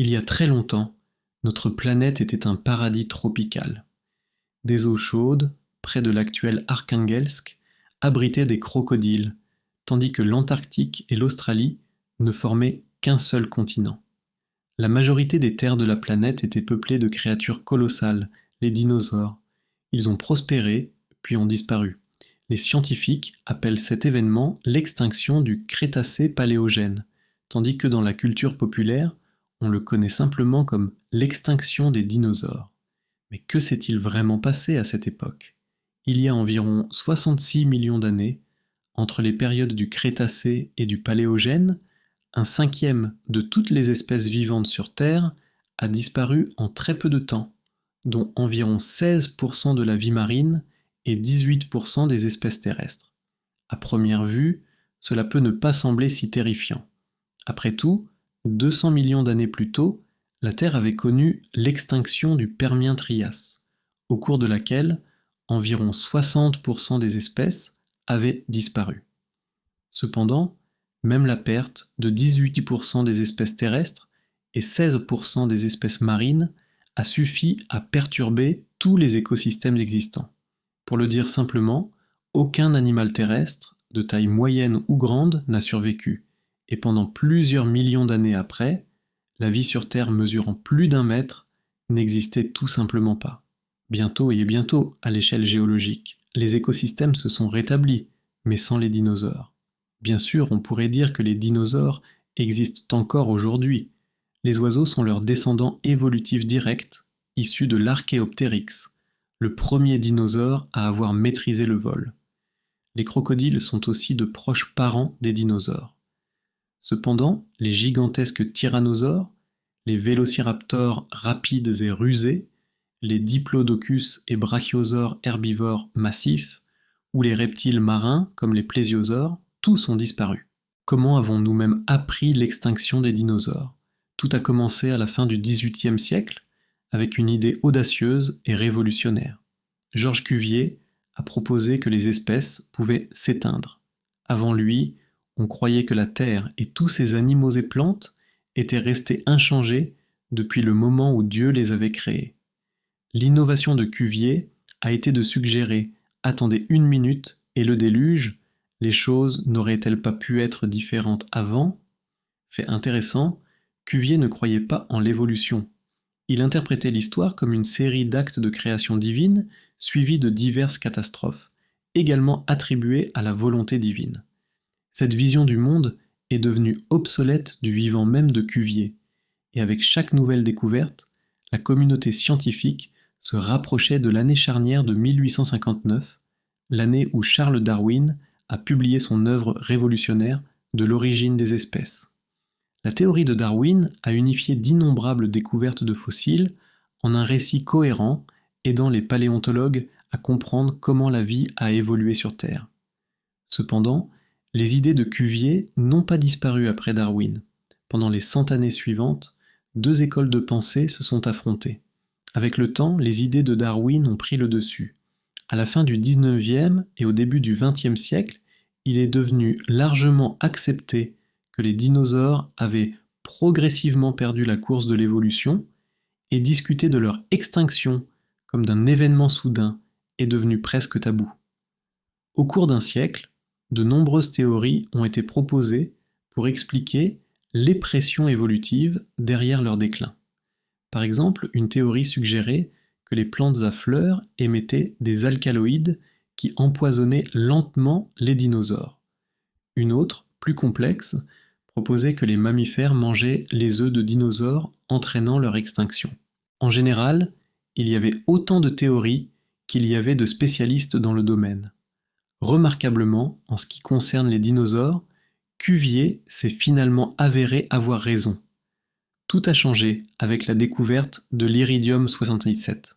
Il y a très longtemps, notre planète était un paradis tropical. Des eaux chaudes, près de l'actuel Arkhangelsk, abritaient des crocodiles, tandis que l'Antarctique et l'Australie ne formaient qu'un seul continent. La majorité des terres de la planète étaient peuplées de créatures colossales, les dinosaures. Ils ont prospéré, puis ont disparu. Les scientifiques appellent cet événement l'extinction du Crétacé-Paléogène, tandis que dans la culture populaire, on le connaît simplement comme l'extinction des dinosaures. Mais que s'est-il vraiment passé à cette époque? Il y a environ 66 millions d'années, entre les périodes du Crétacé et du Paléogène, un cinquième de toutes les espèces vivantes sur Terre a disparu en très peu de temps, dont environ 16% de la vie marine et 18% des espèces terrestres. À première vue, cela peut ne pas sembler si terrifiant. Après tout, 200 millions d'années plus tôt, la Terre avait connu l'extinction du Permien-Trias, au cours de laquelle environ 60% des espèces avaient disparu. Cependant, même la perte de 18% des espèces terrestres et 16% des espèces marines a suffi à perturber tous les écosystèmes existants. Pour le dire simplement, aucun animal terrestre, de taille moyenne ou grande, n'a survécu, et pendant plusieurs millions d'années après, la vie sur Terre mesurant plus d'1 mètre n'existait tout simplement pas. Bientôt, à l'échelle géologique, les écosystèmes se sont rétablis, mais sans les dinosaures. Bien sûr, on pourrait dire que les dinosaures existent encore aujourd'hui. Les oiseaux sont leurs descendants évolutifs directs, issus de l'Archéoptéryx, le premier dinosaure à avoir maîtrisé le vol. Les crocodiles sont aussi de proches parents des dinosaures. Cependant, les gigantesques tyrannosaures, les vélociraptors rapides et rusés, les diplodocus et brachiosaures herbivores massifs, ou les reptiles marins comme les plésiosaures, tous ont disparu. Comment avons-nous même appris l'extinction des dinosaures? Tout a commencé à la fin du XVIIIe siècle, avec une idée audacieuse et révolutionnaire. Georges Cuvier a proposé que les espèces pouvaient s'éteindre. Avant lui, on croyait que la Terre et tous ses animaux et plantes étaient restés inchangés depuis le moment où Dieu les avait créés. L'innovation de Cuvier a été de suggérer « Attendez 1 minute et le déluge, les choses n'auraient-elles pas pu être différentes avant ?» Fait intéressant, Cuvier ne croyait pas en l'évolution. Il interprétait l'histoire comme une série d'actes de création divine suivis de diverses catastrophes, également attribuées à la volonté divine. Cette vision du monde est devenue obsolète du vivant même de Cuvier, et avec chaque nouvelle découverte, la communauté scientifique se rapprochait de l'année charnière de 1859, l'année où Charles Darwin a publié son œuvre révolutionnaire de l'origine des espèces. La théorie de Darwin a unifié d'innombrables découvertes de fossiles en un récit cohérent aidant les paléontologues à comprendre comment la vie a évolué sur Terre. Cependant, les idées de Cuvier n'ont pas disparu après Darwin. Pendant les 100 années suivantes, 2 écoles de pensée se sont affrontées. Avec le temps, les idées de Darwin ont pris le dessus. À la fin du 19e et au début du 20e siècle, il est devenu largement accepté que les dinosaures avaient progressivement perdu la course de l'évolution, et discuter de leur extinction comme d'un événement soudain est devenu presque tabou. Au cours d'un siècle, de nombreuses théories ont été proposées pour expliquer les pressions évolutives derrière leur déclin. Par exemple, une théorie suggérait que les plantes à fleurs émettaient des alcaloïdes qui empoisonnaient lentement les dinosaures. Une autre, plus complexe, proposait que les mammifères mangeaient les œufs de dinosaures entraînant leur extinction. En général, il y avait autant de théories qu'il y avait de spécialistes dans le domaine. Remarquablement, en ce qui concerne les dinosaures, Cuvier s'est finalement avéré avoir raison. Tout a changé avec la découverte de l'iridium 77.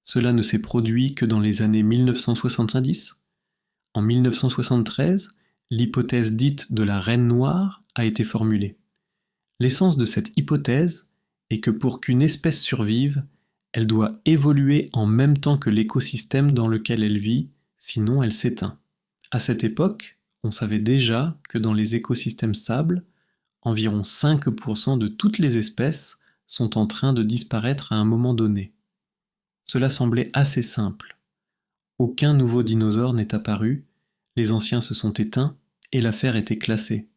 Cela ne s'est produit que dans les années 1970. En 1973, l'hypothèse dite de la reine noire a été formulée. L'essence de cette hypothèse est que pour qu'une espèce survive, elle doit évoluer en même temps que l'écosystème dans lequel elle vit, sinon elle s'éteint. À cette époque, on savait déjà que dans les écosystèmes stables, environ 5% de toutes les espèces sont en train de disparaître à un moment donné. Cela semblait assez simple. Aucun nouveau dinosaure n'est apparu, les anciens se sont éteints et l'affaire était classée.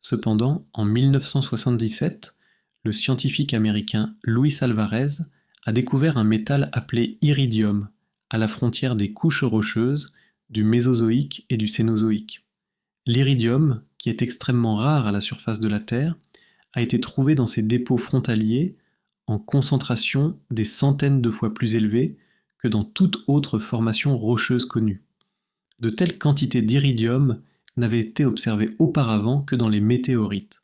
Cependant, en 1977, le scientifique américain Luis Alvarez a découvert un métal appelé iridium, à la frontière des couches rocheuses du Mésozoïque et du Cénozoïque. L'iridium, qui est extrêmement rare à la surface de la Terre, a été trouvé dans ces dépôts frontaliers en concentration des centaines de fois plus élevée que dans toute autre formation rocheuse connue. De telles quantités d'iridium n'avaient été observées auparavant que dans les météorites.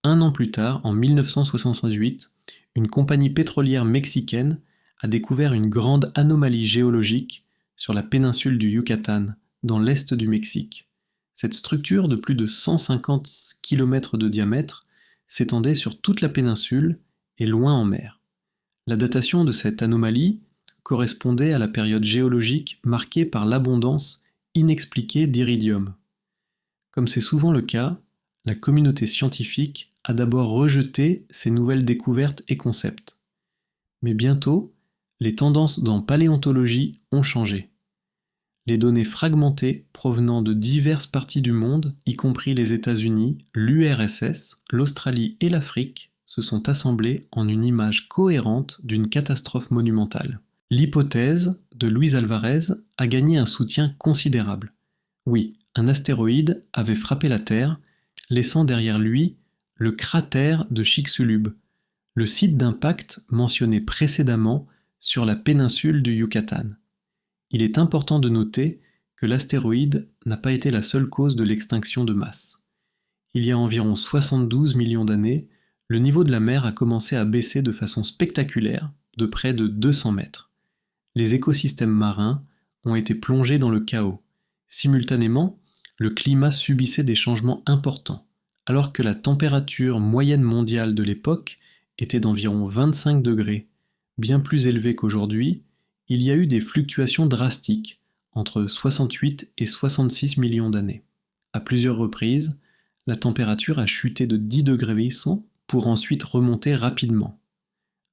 Un an plus tard, en 1978, une compagnie pétrolière mexicaine a découvert une grande anomalie géologique sur la péninsule du Yucatan, dans l'est du Mexique. Cette structure de plus de 150 km de diamètre s'étendait sur toute la péninsule et loin en mer. La datation de cette anomalie correspondait à la période géologique marquée par l'abondance inexpliquée d'iridium. Comme c'est souvent le cas, la communauté scientifique a d'abord rejeté ces nouvelles découvertes et concepts. Mais bientôt, les tendances dans paléontologie ont changé. Les données fragmentées provenant de diverses parties du monde, y compris les États-Unis, l'URSS, l'Australie et l'Afrique, se sont assemblées en une image cohérente d'une catastrophe monumentale. L'hypothèse de Luis Alvarez a gagné un soutien considérable. Oui, un astéroïde avait frappé la Terre, laissant derrière lui le cratère de Chicxulub, le site d'impact mentionné précédemment sur la péninsule du Yucatan. Il est important de noter que l'astéroïde n'a pas été la seule cause de l'extinction de masse. Il y a environ 72 millions d'années, le niveau de la mer a commencé à baisser de façon spectaculaire, de près de 200 mètres. Les écosystèmes marins ont été plongés dans le chaos. Simultanément, le climat subissait des changements importants, alors que la température moyenne mondiale de l'époque était d'environ 25 degrés, bien plus élevée qu'aujourd'hui. Il y a eu des fluctuations drastiques, entre 68 et 66 millions d'années. À plusieurs reprises, la température a chuté de 10 degrés pour ensuite remonter rapidement.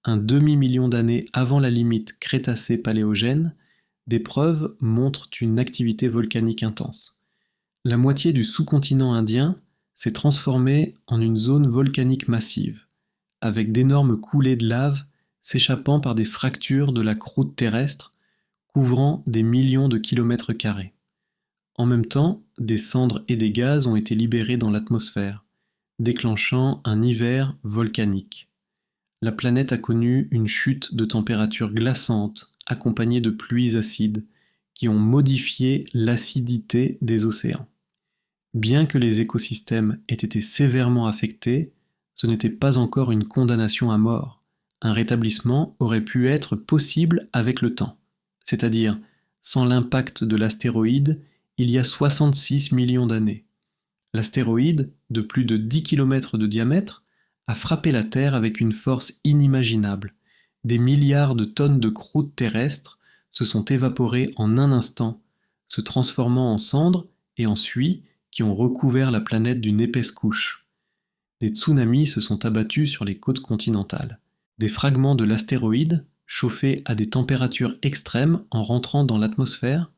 Un demi-million d'années avant la limite Crétacé-Paléogène, des preuves montrent une activité volcanique intense. La moitié du sous-continent indien s'est transformée en une zone volcanique massive, avec d'énormes coulées de lave s'échappant par des fractures de la croûte terrestre, couvrant des millions de kilomètres carrés. En même temps, des cendres et des gaz ont été libérés dans l'atmosphère, déclenchant un hiver volcanique. La planète a connu une chute de température glaçante, accompagnée de pluies acides, qui ont modifié l'acidité des océans. Bien que les écosystèmes aient été sévèrement affectés, ce n'était pas encore une condamnation à mort. Un rétablissement aurait pu être possible avec le temps, c'est-à-dire sans l'impact de l'astéroïde il y a 66 millions d'années. L'astéroïde, de plus de 10 km de diamètre, a frappé la Terre avec une force inimaginable. Des milliards de tonnes de croûte terrestre se sont évaporées en un instant, se transformant en cendres et en suie qui ont recouvert la planète d'une épaisse couche. Des tsunamis se sont abattus sur les côtes continentales. Des fragments de l'astéroïde, chauffés à des températures extrêmes en rentrant dans l'atmosphère,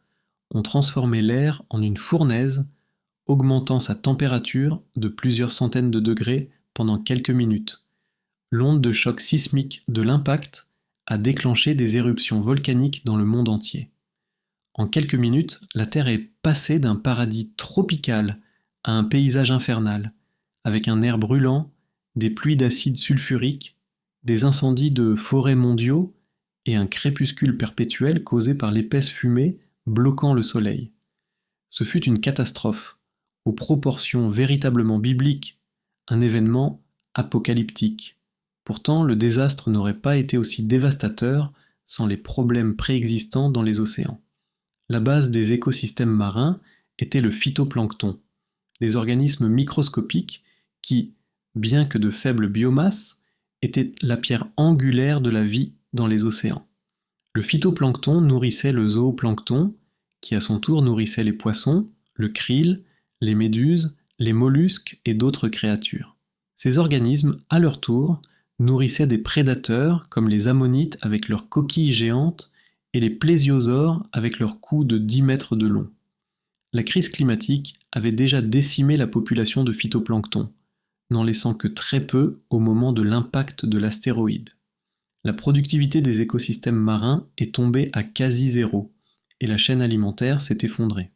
ont transformé l'air en une fournaise, augmentant sa température de plusieurs centaines de degrés pendant quelques minutes. L'onde de choc sismique de l'impact a déclenché des éruptions volcaniques dans le monde entier. En quelques minutes, la Terre est passée d'un paradis tropical à un paysage infernal, avec un air brûlant, des pluies d'acide sulfurique, des incendies de forêts mondiaux et un crépuscule perpétuel causé par l'épaisse fumée bloquant le soleil. Ce fut une catastrophe, aux proportions véritablement bibliques, un événement apocalyptique. Pourtant, le désastre n'aurait pas été aussi dévastateur sans les problèmes préexistants dans les océans. La base des écosystèmes marins était le phytoplancton, des organismes microscopiques qui, bien que de faible biomasse, étaient la pierre angulaire de la vie dans les océans. Le phytoplancton nourrissait le zooplancton, qui à son tour nourrissait les poissons, le krill, les méduses, les mollusques et d'autres créatures. Ces organismes, à leur tour, nourrissaient des prédateurs comme les ammonites avec leurs coquilles géantes et les plésiosaures avec leurs coups de 10 mètres de long. La crise climatique avait déjà décimé la population de phytoplancton, n'en laissant que très peu au moment de l'impact de l'astéroïde. La productivité des écosystèmes marins est tombée à quasi zéro, et la chaîne alimentaire s'est effondrée.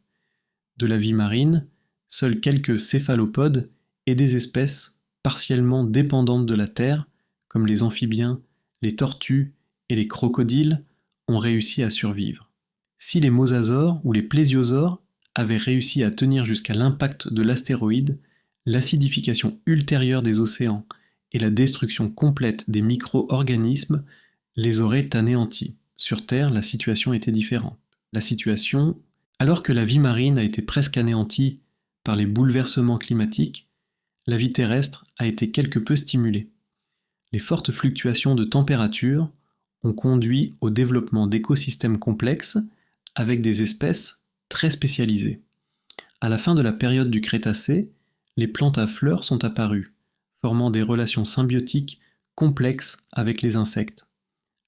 De la vie marine, seuls quelques céphalopodes et des espèces partiellement dépendantes de la Terre, comme les amphibiens, les tortues et les crocodiles, ont réussi à survivre. Si les mosasaures ou les plésiosaures avaient réussi à tenir jusqu'à l'impact de l'astéroïde, l'acidification ultérieure des océans et la destruction complète des micro-organismes les auraient anéantis. Sur Terre, la situation était différente. Alors que la vie marine a été presque anéantie par les bouleversements climatiques, la vie terrestre a été quelque peu stimulée. Les fortes fluctuations de température ont conduit au développement d'écosystèmes complexes avec des espèces très spécialisées. À la fin de la période du Crétacé, les plantes à fleurs sont apparues, formant des relations symbiotiques complexes avec les insectes.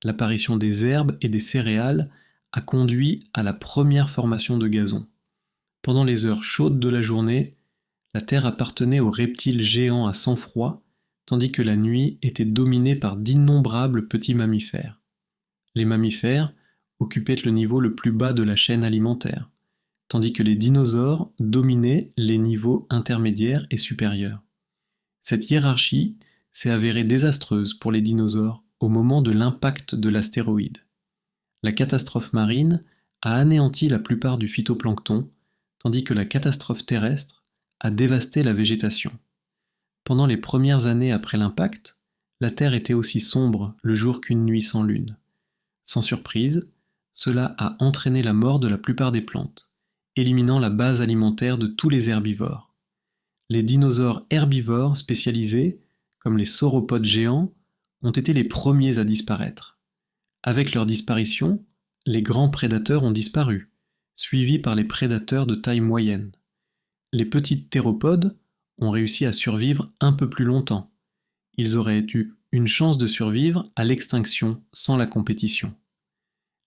L'apparition des herbes et des céréales a conduit à la première formation de gazon. Pendant les heures chaudes de la journée, la Terre appartenait aux reptiles géants à sang froid, tandis que la nuit était dominée par d'innombrables petits mammifères. Les mammifères occupaient le niveau le plus bas de la chaîne alimentaire, tandis que les dinosaures dominaient les niveaux intermédiaires et supérieurs. Cette hiérarchie s'est avérée désastreuse pour les dinosaures au moment de l'impact de l'astéroïde. La catastrophe marine a anéanti la plupart du phytoplancton, tandis que la catastrophe terrestre a dévasté la végétation. Pendant les premières années après l'impact, la Terre était aussi sombre le jour qu'une nuit sans lune. Sans surprise, cela a entraîné la mort de la plupart des plantes, éliminant la base alimentaire de tous les herbivores. Les dinosaures herbivores spécialisés, comme les sauropodes géants, ont été les premiers à disparaître. Avec leur disparition, les grands prédateurs ont disparu, suivis par les prédateurs de taille moyenne. Les petites théropodes ont réussi à survivre un peu plus longtemps. Ils auraient eu une chance de survivre à l'extinction sans la compétition.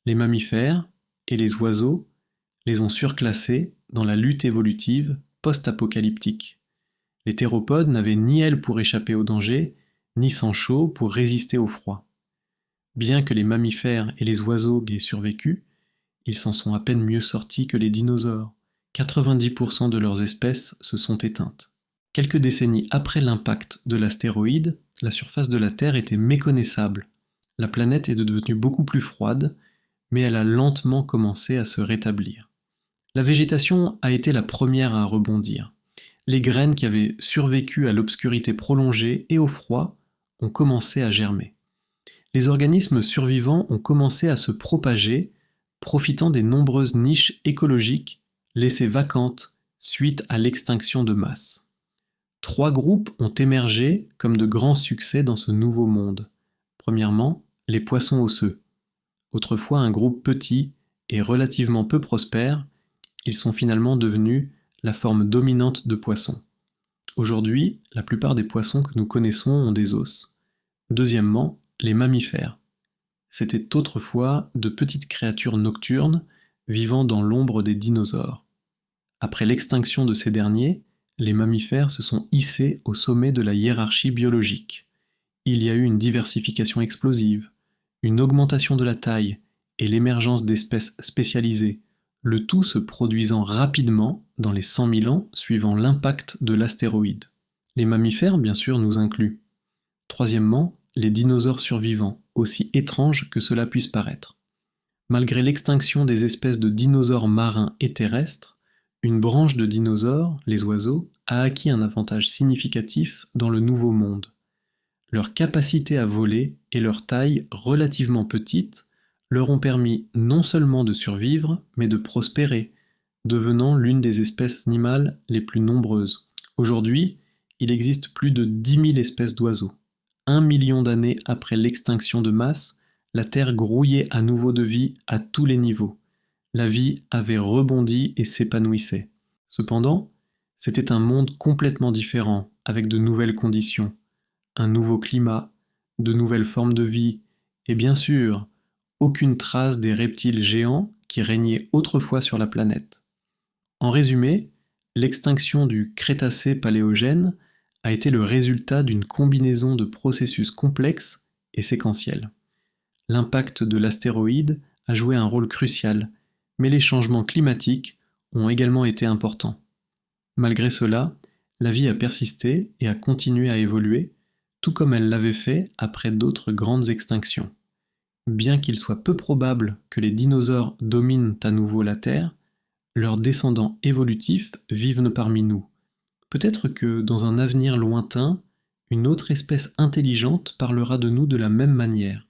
Les mammifères et les oiseaux les ont surclassés dans la lutte évolutive post-apocalyptique. Les théropodes n'avaient ni ailes pour échapper au danger, ni sang chaud pour résister au froid. Bien que les mammifères et les oiseaux aient survécu, ils s'en sont à peine mieux sortis que les dinosaures. 90% de leurs espèces se sont éteintes. Quelques décennies après l'impact de l'astéroïde, la surface de la Terre était méconnaissable. La planète est devenue beaucoup plus froide, mais elle a lentement commencé à se rétablir. La végétation a été la première à rebondir. Les graines qui avaient survécu à l'obscurité prolongée et au froid ont commencé à germer. Les organismes survivants ont commencé à se propager, profitant des nombreuses niches écologiques laissées vacantes suite à l'extinction de masse. 3 groupes ont émergé comme de grands succès dans ce nouveau monde. Premièrement, les poissons osseux. Autrefois un groupe petit et relativement peu prospère, ils sont finalement devenus la forme dominante de poissons. Aujourd'hui, la plupart des poissons que nous connaissons ont des os. Deuxièmement, les mammifères. C'étaient autrefois de petites créatures nocturnes vivant dans l'ombre des dinosaures. Après l'extinction de ces derniers, les mammifères se sont hissés au sommet de la hiérarchie biologique. Il y a eu une diversification explosive, une augmentation de la taille et l'émergence d'espèces spécialisées, le tout se produisant rapidement dans les 100 000 ans suivant l'impact de l'astéroïde. Les mammifères, bien sûr, nous incluent. Troisièmement, les dinosaures survivants, aussi étranges que cela puisse paraître. Malgré l'extinction des espèces de dinosaures marins et terrestres, une branche de dinosaures, les oiseaux, a acquis un avantage significatif dans le Nouveau Monde. Leur capacité à voler et leur taille relativement petite leur ont permis non seulement de survivre, mais de prospérer, devenant l'une des espèces animales les plus nombreuses. Aujourd'hui, il existe plus de 10 000 espèces d'oiseaux. 1 million d'années après l'extinction de masse, la Terre grouillait à nouveau de vie à tous les niveaux. La vie avait rebondi et s'épanouissait. Cependant, C'était un monde complètement différent, avec de nouvelles conditions, un nouveau climat, de nouvelles formes de vie, et bien sûr, aucune trace des reptiles géants qui régnaient autrefois sur la planète. En résumé, l'extinction du Crétacé-Paléogène a été le résultat d'une combinaison de processus complexes et séquentiels. L'impact de l'astéroïde a joué un rôle crucial, mais les changements climatiques ont également été importants. Malgré cela, la vie a persisté et a continué à évoluer, tout comme elle l'avait fait après d'autres grandes extinctions. Bien qu'il soit peu probable que les dinosaures dominent à nouveau la Terre, leurs descendants évolutifs vivent parmi nous. Peut-être que, dans un avenir lointain, une autre espèce intelligente parlera de nous de la même manière.